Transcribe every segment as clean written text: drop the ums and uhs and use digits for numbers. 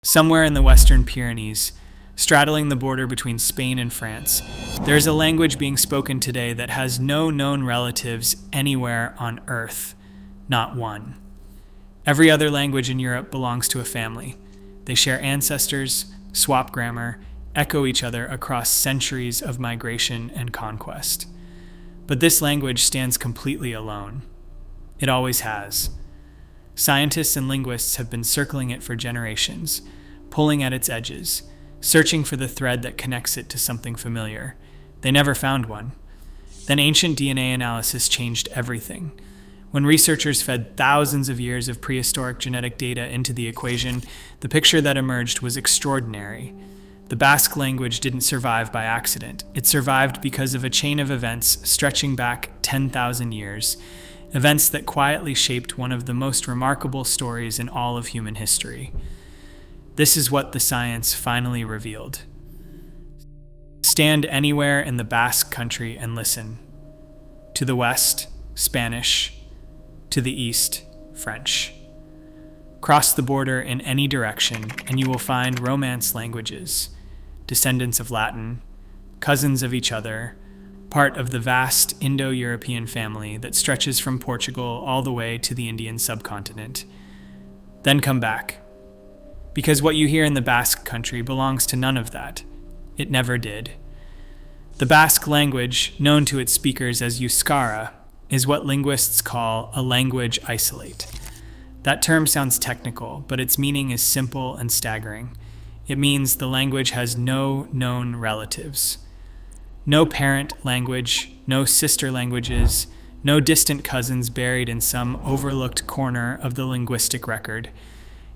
Somewhere in the Western Pyrenees, straddling the border between Spain and France, there is a language being spoken today that has no known relatives anywhere on Earth, not one. Every other language in Europe belongs to a family. They share ancestors, swap grammar, echo each other across centuries of migration and conquest. But this language stands completely alone. It always has. Scientists and linguists have been circling it for generations, pulling at its edges, searching for the thread that connects it to something familiar. They never found one. Then ancient DNA analysis changed everything. When researchers fed thousands of years of prehistoric genetic data into the equation, the picture that emerged was extraordinary. The Basque language didn't survive by accident. It survived because of a chain of events stretching back 10,000 years, events that quietly shaped one of the most remarkable stories in all of human history. This is what the science finally revealed. Stand anywhere in the Basque country and listen. To the west, Spanish. To the east, French. Cross the border in any direction, and you will find Romance languages, descendants of Latin, cousins of each other, part of the vast Indo-European family that stretches from Portugal all the way to the Indian subcontinent. Then come back. Because what you hear in the Basque country belongs to none of that. It never did. The Basque language, known to its speakers as Euskara, is what linguists call a language isolate. That term sounds technical, but its meaning is simple and staggering. It means the language has no known relatives. No parent language, no sister languages, no distant cousins buried in some overlooked corner of the linguistic record.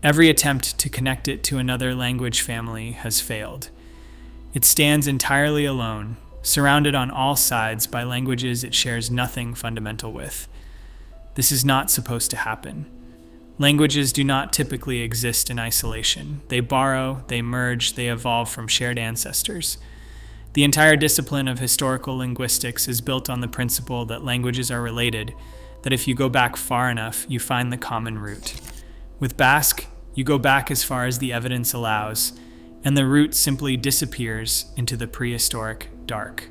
Every attempt to connect it to another language family has failed. It stands entirely alone, surrounded on all sides by languages it shares nothing fundamental with. This is not supposed to happen. Languages do not typically exist in isolation. They borrow, they merge, they evolve from shared ancestors. The entire discipline of historical linguistics is built on the principle that languages are related, that if you go back far enough, you find the common root. With Basque, you go back as far as the evidence allows, and the root simply disappears into the prehistoric dark.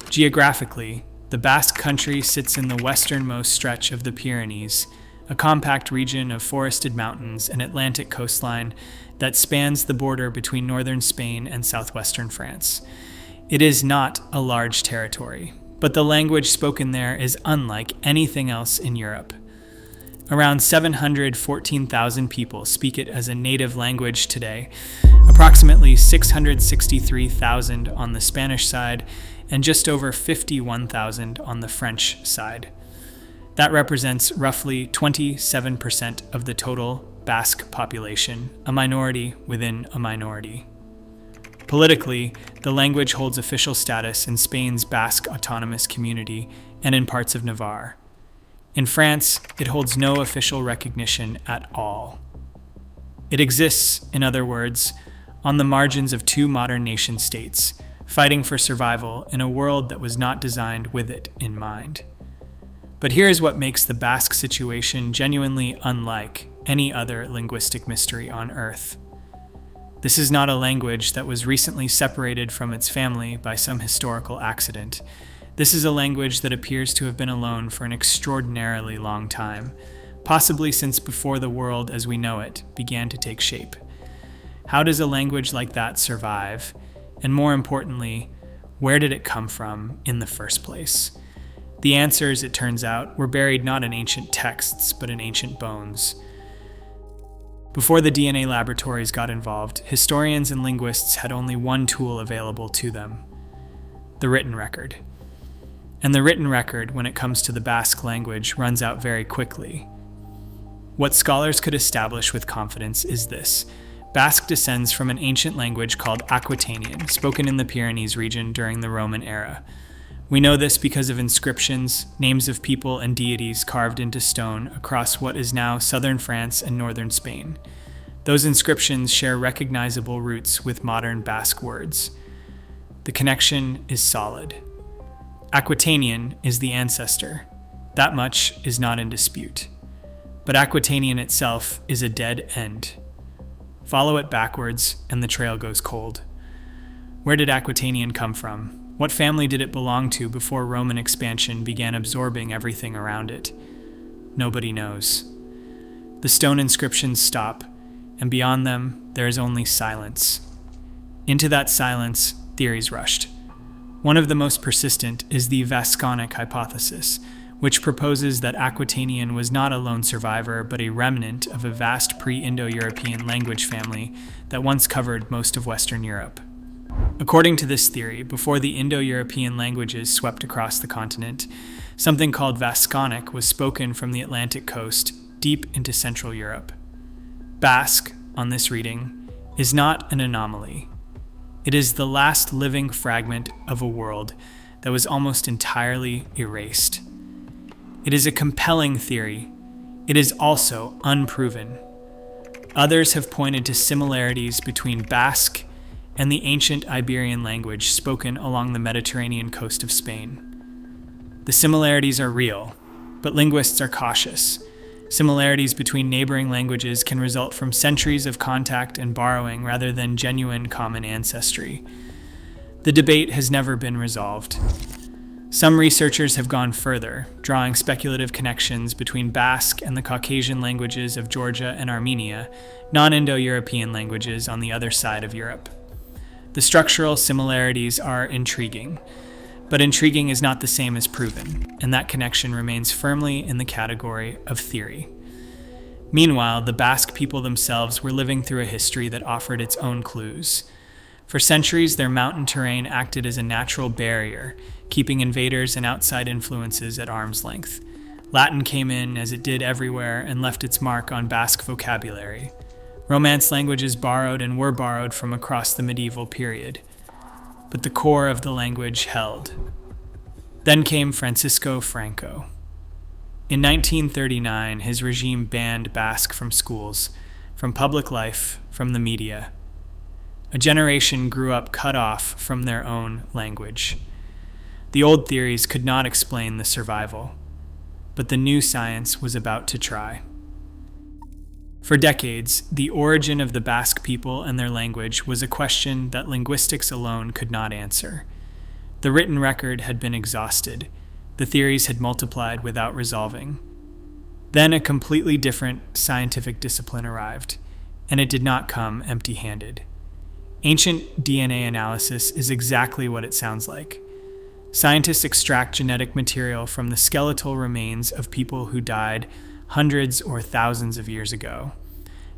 Geographically, the Basque country sits in the westernmost stretch of the Pyrenees, a compact region of forested mountains and Atlantic coastline that spans the border between northern Spain and southwestern France. It is not a large territory, but the language spoken there is unlike anything else in Europe. Around 714,000 people speak it as a native language today, approximately 663,000 on the Spanish side, and just over 51,000 on the French side. That represents roughly 27% of the total Basque population, a minority within a minority. Politically, the language holds official status in Spain's Basque autonomous community and in parts of Navarre. In France, it holds no official recognition at all. It exists, in other words, on the margins of two modern nation-states, fighting for survival in a world that was not designed with it in mind. But here is what makes the Basque situation genuinely unlike any other linguistic mystery on Earth. This is not a language that was recently separated from its family by some historical accident. This is a language that appears to have been alone for an extraordinarily long time, possibly since before the world as we know it began to take shape. How does a language like that survive? And more importantly, where did it come from in the first place? The answers, it turns out, were buried not in ancient texts, but in ancient bones. Before the DNA laboratories got involved, historians and linguists had only one tool available to them: the written record. And the written record, when it comes to the Basque language, runs out very quickly. What scholars could establish with confidence is this: Basque descends from an ancient language called Aquitanian, spoken in the Pyrenees region during the Roman era. We know this because of inscriptions, names of people and deities carved into stone across what is now southern France and northern Spain. Those inscriptions share recognizable roots with modern Basque words. The connection is solid. Aquitanian is the ancestor. That much is not in dispute. But Aquitanian itself is a dead end. Follow it backwards, and the trail goes cold. Where did Aquitanian come from? What family did it belong to before Roman expansion began absorbing everything around it? Nobody knows. The stone inscriptions stop, and beyond them, there is only silence. Into that silence, theories rushed. One of the most persistent is the Vasconic hypothesis, which proposes that Aquitanian was not a lone survivor, but a remnant of a vast pre-Indo-European language family that once covered most of Western Europe. According to this theory, before the Indo-European languages swept across the continent, something called Vasconic was spoken from the Atlantic coast deep into Central Europe. Basque, on this reading, is not an anomaly. It is the last living fragment of a world that was almost entirely erased. It is a compelling theory. It is also unproven. Others have pointed to similarities between Basque and the ancient Iberian language spoken along the Mediterranean coast of Spain. The similarities are real, but linguists are cautious. Similarities between neighboring languages can result from centuries of contact and borrowing rather than genuine common ancestry. The debate has never been resolved. Some researchers have gone further, drawing speculative connections between Basque and the Caucasian languages of Georgia and Armenia, non-Indo-European languages on the other side of Europe. The structural similarities are intriguing, but intriguing is not the same as proven, and that connection remains firmly in the category of theory. Meanwhile, the Basque people themselves were living through a history that offered its own clues. For centuries, their mountain terrain acted as a natural barrier, keeping invaders and outside influences at arm's length. Latin came in, as it did everywhere, and left its mark on Basque vocabulary. Romance languages borrowed and were borrowed from across the medieval period, but the core of the language held. Then came Francisco Franco. In 1939, his regime banned Basque from schools, from public life, from the media. A generation grew up cut off from their own language. The old theories could not explain the survival, but the new science was about to try. For decades, the origin of the Basque people and their language was a question that linguistics alone could not answer. The written record had been exhausted. The theories had multiplied without resolving. Then a completely different scientific discipline arrived, and it did not come empty-handed. Ancient DNA analysis is exactly what it sounds like. Scientists extract genetic material from the skeletal remains of people who died hundreds or thousands of years ago.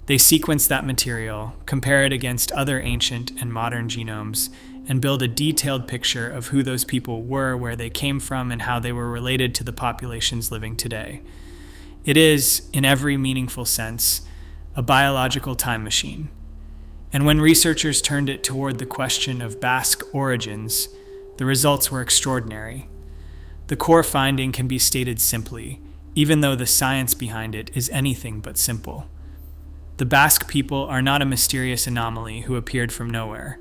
They sequence that material, compare it against other ancient and modern genomes, and build a detailed picture of who those people were, where they came from, and how they were related to the populations living today. It is, in every meaningful sense, a biological time machine. And when researchers turned it toward the question of Basque origins, the results were extraordinary. The core finding can be stated simply, even though the science behind it is anything but simple. The Basque people are not a mysterious anomaly who appeared from nowhere.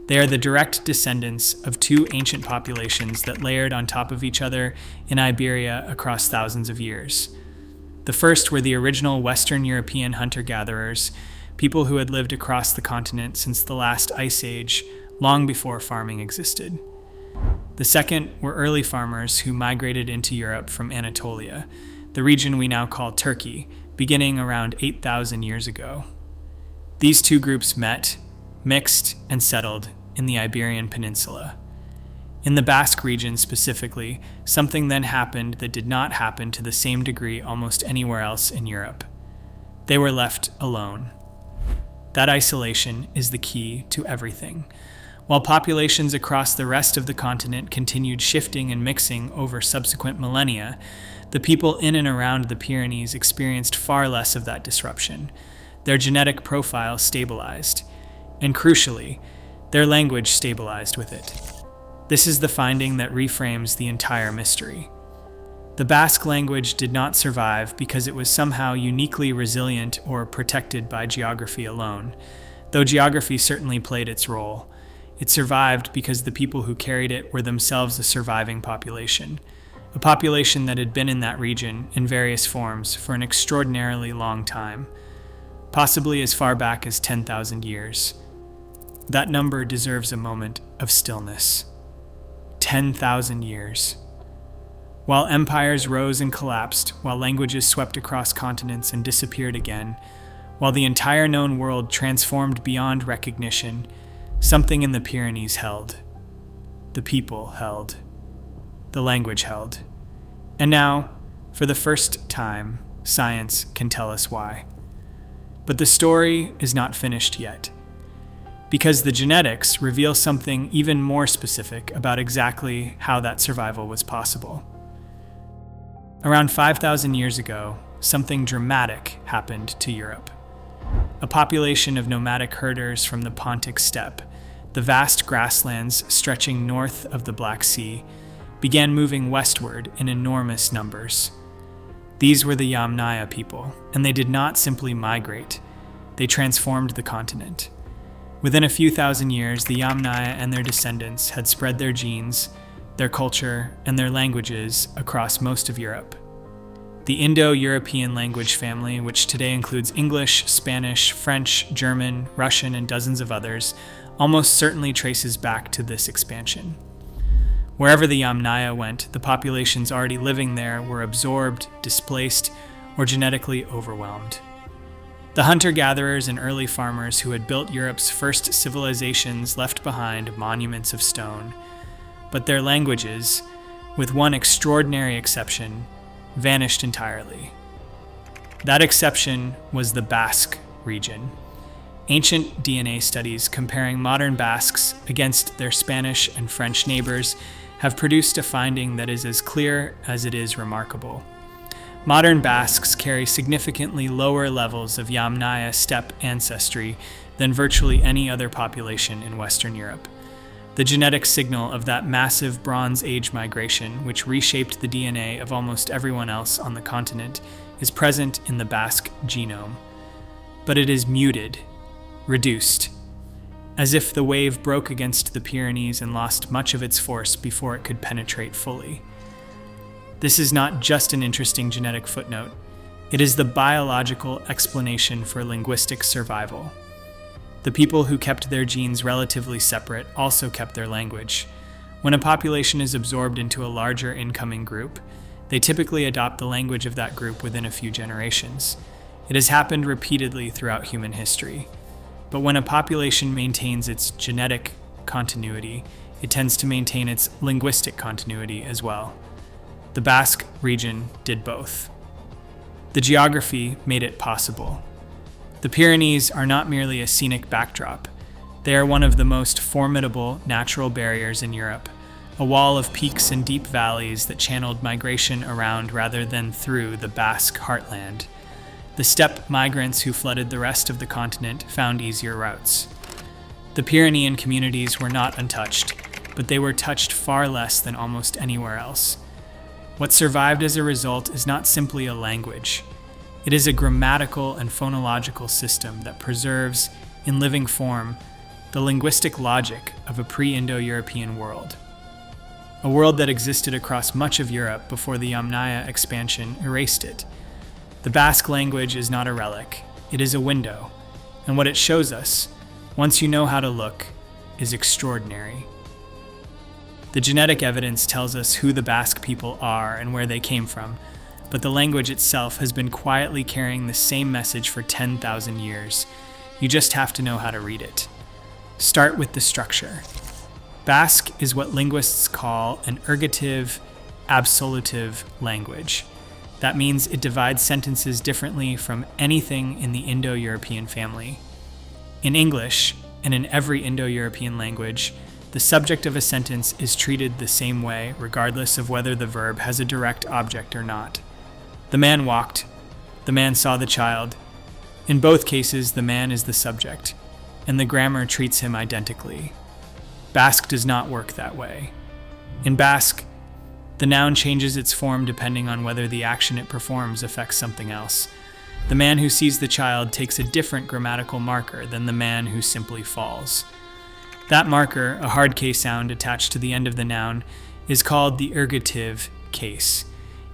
They are the direct descendants of two ancient populations that layered on top of each other in Iberia across thousands of years. The first were the original Western European hunter-gatherers, people who had lived across the continent since the last ice age, long before farming existed. The second were early farmers who migrated into Europe from Anatolia, the region we now call Turkey, beginning around 8,000 years ago. These two groups met, mixed, and settled in the Iberian Peninsula. In the Basque region specifically, something then happened that did not happen to the same degree almost anywhere else in Europe. They were left alone. That isolation is the key to everything. While populations across the rest of the continent continued shifting and mixing over subsequent millennia, the people in and around the Pyrenees experienced far less of that disruption. Their genetic profile stabilized, and crucially, their language stabilized with it. This is the finding that reframes the entire mystery. The Basque language did not survive because it was somehow uniquely resilient or protected by geography alone, though geography certainly played its role. It survived because the people who carried it were themselves a surviving population, a population that had been in that region in various forms for an extraordinarily long time. possibly as far back as 10,000 years. That number deserves a moment of stillness. 10,000 years. While empires rose and collapsed, while languages swept across continents and disappeared again, while the entire known world transformed beyond recognition, something in the Pyrenees held. The people held. The language held. And now, for the first time, science can tell us why. But the story is not finished yet, because the genetics reveal something even more specific about exactly how that survival was possible. Around 5,000 years ago, something dramatic happened to Europe. A population of nomadic herders from the Pontic steppe, the vast grasslands stretching north of the Black Sea, began moving westward in enormous numbers. These were the Yamnaya people, and they did not simply migrate. They transformed the continent. Within a few thousand years, the Yamnaya and their descendants had spread their genes, their culture, and their languages across most of Europe. The Indo-European language family, which today includes English, Spanish, French, German, Russian, and dozens of others, almost certainly traces back to this expansion. Wherever the Yamnaya went, the populations already living there were absorbed, displaced, or genetically overwhelmed. The hunter-gatherers and early farmers who had built Europe's first civilizations left behind monuments of stone, but their languages, with one extraordinary exception, vanished entirely. That exception was the Basque region. Ancient DNA studies comparing modern Basques against their Spanish and French neighbors have produced a finding that is as clear as it is remarkable. Modern Basques carry significantly lower levels of Yamnaya steppe ancestry than virtually any other population in Western Europe. The genetic signal of that massive Bronze Age migration, which reshaped the DNA of almost everyone else on the continent, is present in the Basque genome. But it is muted, reduced, as if the wave broke against the Pyrenees and lost much of its force before it could penetrate fully. This is not just an interesting genetic footnote. It is the biological explanation for linguistic survival. The people who kept their genes relatively separate also kept their language. When a population is absorbed into a larger incoming group, they typically adopt the language of that group within a few generations. It has happened repeatedly throughout human history. But when a population maintains its genetic continuity, it tends to maintain its linguistic continuity as well. The Basque region did both. The geography made it possible. The Pyrenees are not merely a scenic backdrop. They are one of the most formidable natural barriers in Europe, a wall of peaks and deep valleys that channeled migration around rather than through the Basque heartland. The steppe migrants who flooded the rest of the continent found easier routes. The Pyrenean communities were not untouched, but they were touched far less than almost anywhere else. What survived as a result is not simply a language. It is a grammatical and phonological system that preserves, in living form, the linguistic logic of a pre-Indo-European world. A world that existed across much of Europe before the Yamnaya expansion erased it. The Basque language is not a relic, it is a window, and what it shows us, once you know how to look, is extraordinary. The genetic evidence tells us who the Basque people are and where they came from, but the language itself has been quietly carrying the same message for 10,000 years. You just have to know how to read it. Start with the structure. Basque is what linguists call an ergative, absolutive language. That means it divides sentences differently from anything in the Indo-European family. In English, and in every Indo-European language, the subject of a sentence is treated the same way, regardless of whether the verb has a direct object or not. The man walked. The man saw the child. In both cases, the man is the subject, and the grammar treats him identically. Basque does not work that way. In Basque, the noun changes its form depending on whether the action it performs affects something else. The man who sees the child takes a different grammatical marker than the man who simply falls. That marker, a hard K sound attached to the end of the noun, is called the ergative case.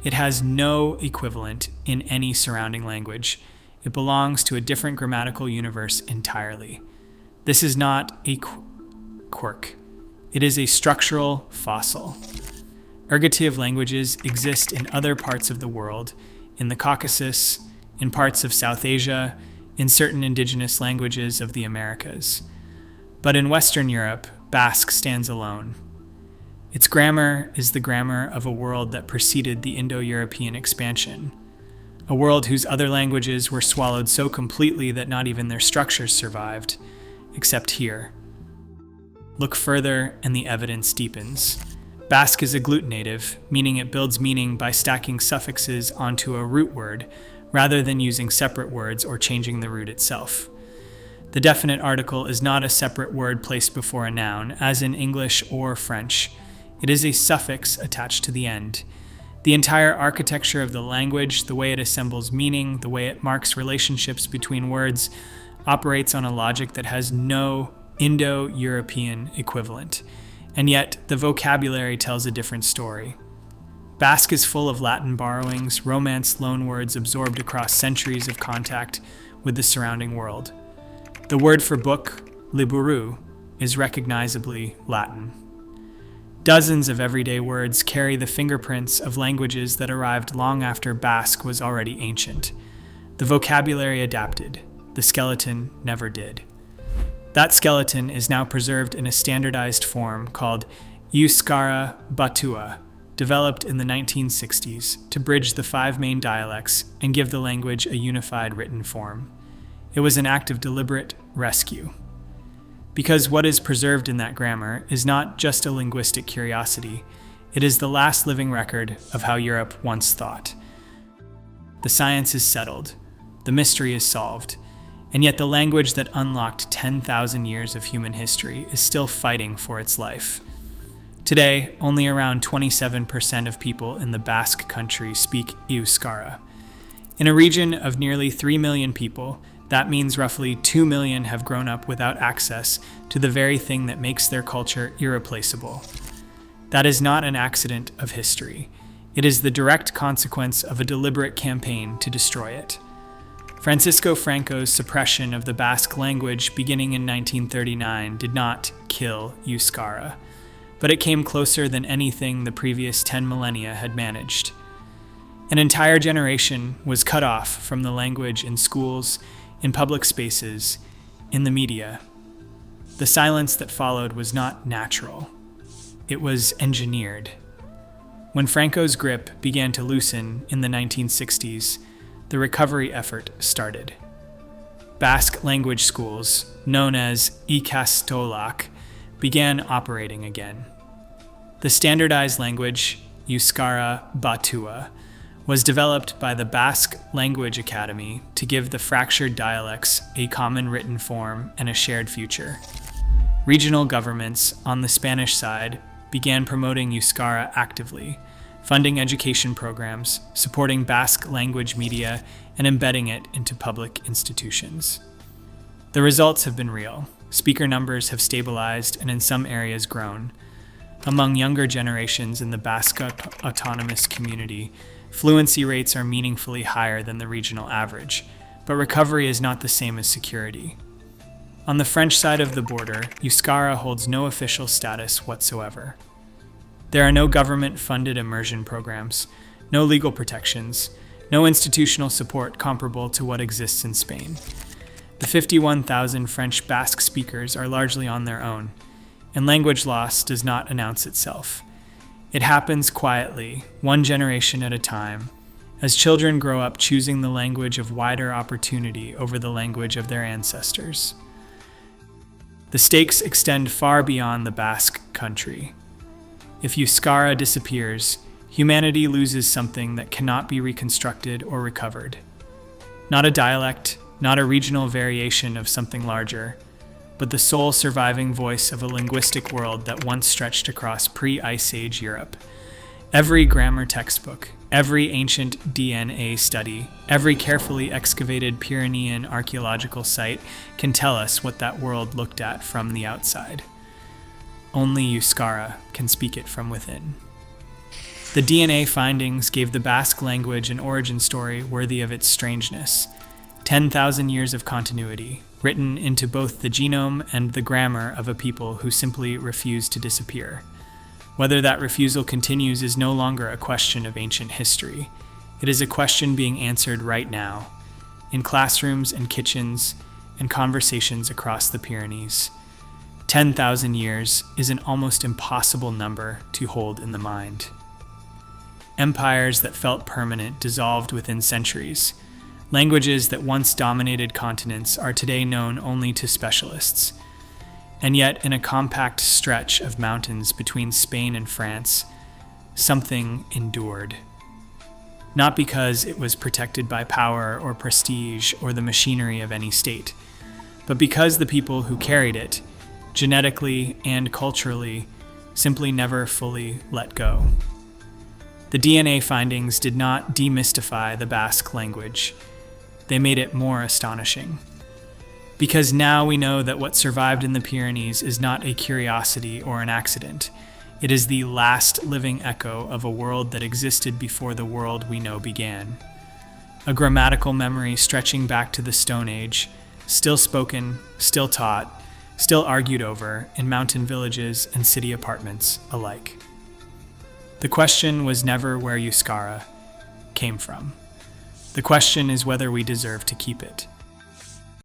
It has no equivalent in any surrounding language. It belongs to a different grammatical universe entirely. This is not a quirk. It is a structural fossil. Ergative languages exist in other parts of the world, in the Caucasus, in parts of South Asia, in certain indigenous languages of the Americas. But in Western Europe, Basque stands alone. Its grammar is the grammar of a world that preceded the Indo-European expansion, a world whose other languages were swallowed so completely that not even their structures survived, except here. Look further and the evidence deepens. Basque is agglutinative, meaning it builds meaning by stacking suffixes onto a root word, rather than using separate words or changing the root itself. The definite article is not a separate word placed before a noun, as in English or French. It is a suffix attached to the end. The entire architecture of the language, the way it assembles meaning, the way it marks relationships between words, operates on a logic that has no Indo-European equivalent. And yet, the vocabulary tells a different story. Basque is full of Latin borrowings, Romance loanwords absorbed across centuries of contact with the surrounding world. The word for book, liburu, is recognizably Latin. Dozens of everyday words carry the fingerprints of languages that arrived long after Basque was already ancient. The vocabulary adapted. The skeleton never did. That skeleton is now preserved in a standardized form called Euskara Batua, developed in the 1960s to bridge the 5 main dialects and give the language a unified written form. It was an act of deliberate rescue. Because what is preserved in that grammar is not just a linguistic curiosity, it is the last living record of how Europe once thought. The science is settled, the mystery is solved, and yet the language that unlocked 10,000 years of human history is still fighting for its life. Today, only around 27% of people in the Basque country speak Euskara. In a region of nearly 3 million people, that means roughly 2 million have grown up without access to the very thing that makes their culture irreplaceable. That is not an accident of history. It is the direct consequence of a deliberate campaign to destroy it. Francisco Franco's suppression of the Basque language beginning in 1939 did not kill Euskara, but it came closer than anything the previous 10 millennia had managed. An entire generation was cut off from the language in schools, in public spaces, in the media. The silence that followed was not natural. It was engineered. When Franco's grip began to loosen in the 1960s, the recovery effort started. Basque language schools, known as ikastolak, began operating again. The standardized language, Euskara Batua, was developed by the Basque Language Academy to give the fractured dialects a common written form and a shared future. Regional governments on the Spanish side began promoting Euskara actively, funding education programs, supporting Basque language media, and embedding it into public institutions. The results have been real. Speaker numbers have stabilized and in some areas grown. Among younger generations in the Basque autonomous community, fluency rates are meaningfully higher than the regional average, but recovery is not the same as security. On the French side of the border, Euskara holds no official status whatsoever. There are no government-funded immersion programs, no legal protections, no institutional support comparable to what exists in Spain. The 51,000 French Basque speakers are largely on their own, and language loss does not announce itself. It happens quietly, one generation at a time, as children grow up choosing the language of wider opportunity over the language of their ancestors. The stakes extend far beyond the Basque country. If Euskara disappears, humanity loses something that cannot be reconstructed or recovered. Not a dialect, not a regional variation of something larger, but the sole surviving voice of a linguistic world that once stretched across pre-Ice Age Europe. Every grammar textbook, every ancient DNA study, every carefully excavated Pyrenean archaeological site can tell us what that world looked at from the outside. Only Euskara can speak it from within. The DNA findings gave the Basque language an origin story worthy of its strangeness. 10,000 years of continuity, written into both the genome and the grammar of a people who simply refuse to disappear. Whether that refusal continues is no longer a question of ancient history. It is a question being answered right now, in classrooms and kitchens and conversations across the Pyrenees. 10,000 years is an almost impossible number to hold in the mind. Empires that felt permanent dissolved within centuries. Languages that once dominated continents are today known only to specialists. And yet, in a compact stretch of mountains between Spain and France, something endured. Not because it was protected by power or prestige or the machinery of any state, but because the people who carried it, genetically and culturally, simply never fully let go. The DNA findings did not demystify the Basque language. They made it more astonishing. Because now we know that what survived in the Pyrenees is not a curiosity or an accident. It is the last living echo of a world that existed before the world we know began. A grammatical memory stretching back to the Stone Age, still spoken, still taught, still argued over in mountain villages and city apartments alike. The question was never where Euskara came from. The question is whether we deserve to keep it.